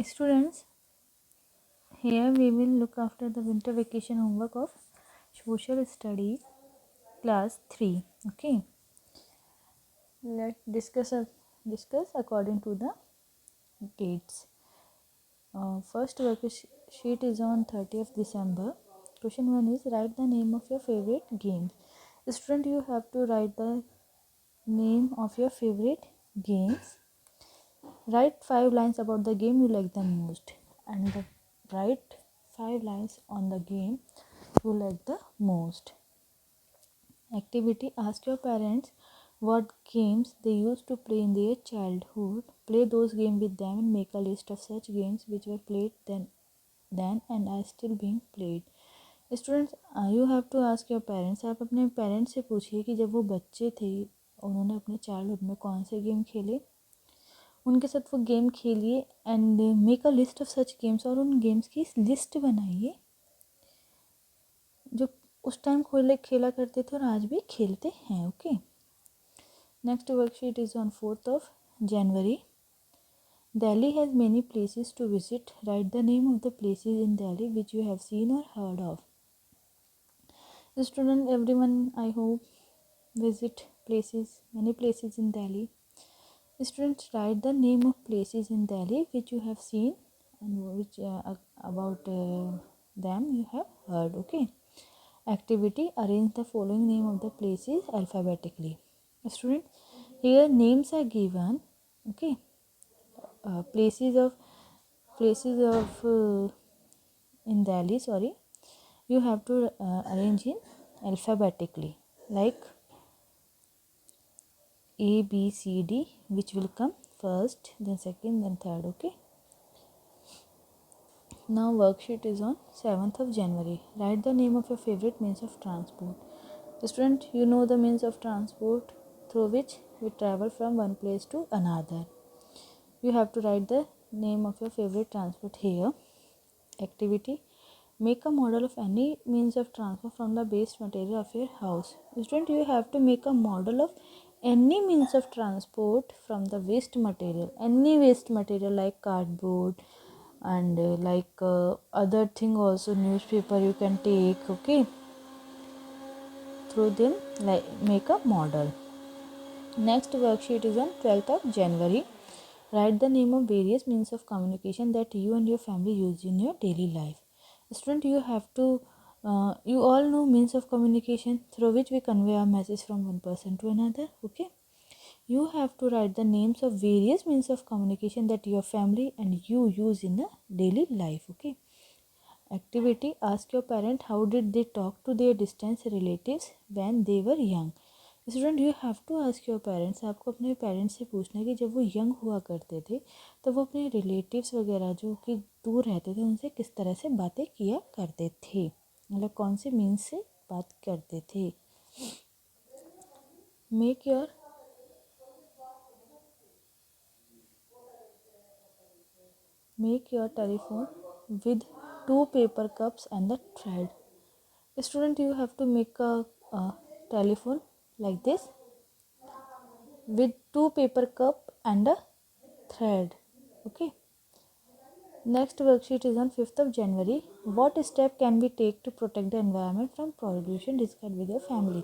Students, here we will look after the winter vacation homework of social studies class 3. Okay, let's discuss according to the dates. First worksheet is on 30th December. Question 1 is write the name of your favorite games. Student, you have to write the name of your favorite games. Write 5 lines about the game you like the most, and write 5 lines on the game you like the most. Activity: ask your parents what games they used to play in their childhood. Play those games with them and make a list of such games which were played then and are still being played. Students, you have to ask your parents. आप अपने parents से पूछिए कि जब वो बच्चे थे उन्होंने अपने चाइल्डहुड में कौन से गेम खेले, उनके साथ वो गेम खेलिए and make a list of such games, और उन गेम्स की लिस्ट बनाइए जो उस टाइम खेला करते थे और आज भी खेलते हैं. Okay, next worksheet is on 4th January. Delhi has many places to visit. Write the name of the places in Delhi which you have seen or heard of. Student, everyone I hope visit many places in Delhi. Students, write the name of places in Delhi which you have seen and which about them you have heard. Okay. Activity: arrange the following name of the places alphabetically. Student, here names are given. Okay. Places of in Delhi, sorry, you have to arrange in alphabetically, like A, B, C, D, which will come first, then second, then third. Okay. Now worksheet is on 7th January. Write the name of your favorite means of transport. Student, you know the means of transport through which we travel from one place to another. You have to write the name of your favorite transport here. Activity: make a model of any means of transport from the waste material of your house. Student, you have to make a model of any means of transport from the waste material. Any waste material like cardboard and other thing also, newspaper you can take. Okay, through them make a model. Next worksheet is on 12th January. Write the name of various means of communication that you and your family use in your daily life. Student, you have to you all know means of communication through which we convey our message from one person to another. Okay, you have to write the names of various means of communication that your family and you use in the daily life. Okay. Activity: ask your parent how did they talk to their distant relatives when they were young. Student, you have to ask your parents. आपको अपने parents से पूछना है कि जब वो young हुआ करते थे तो वो अपने रिलेटिव्स वगैरह जो कि दूर रहते थे उनसे किस तरह से बातें किया करते थे, मतलब कौन से मीन्स से बात करते थे. Make your telephone with 2 paper cups and the thread. Student, you have to make a telephone like this with 2 paper cup and a thread. Okay. Next worksheet is on 5th January. What step can we take to protect the environment from pollution? Discuss with your family.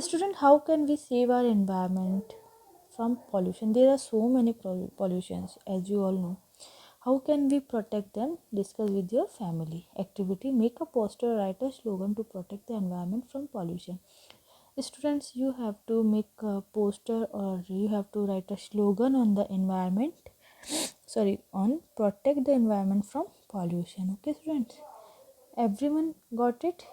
Student, how can we save our environment from pollution? There are so many pollutions, as you all know. How can we protect them? Discuss with your family. Activity: make a poster or write a slogan to protect the environment from pollution. Students, you have to make a poster or you have to write a slogan on the environment, on protect the environment from pollution. Okay students, everyone got it?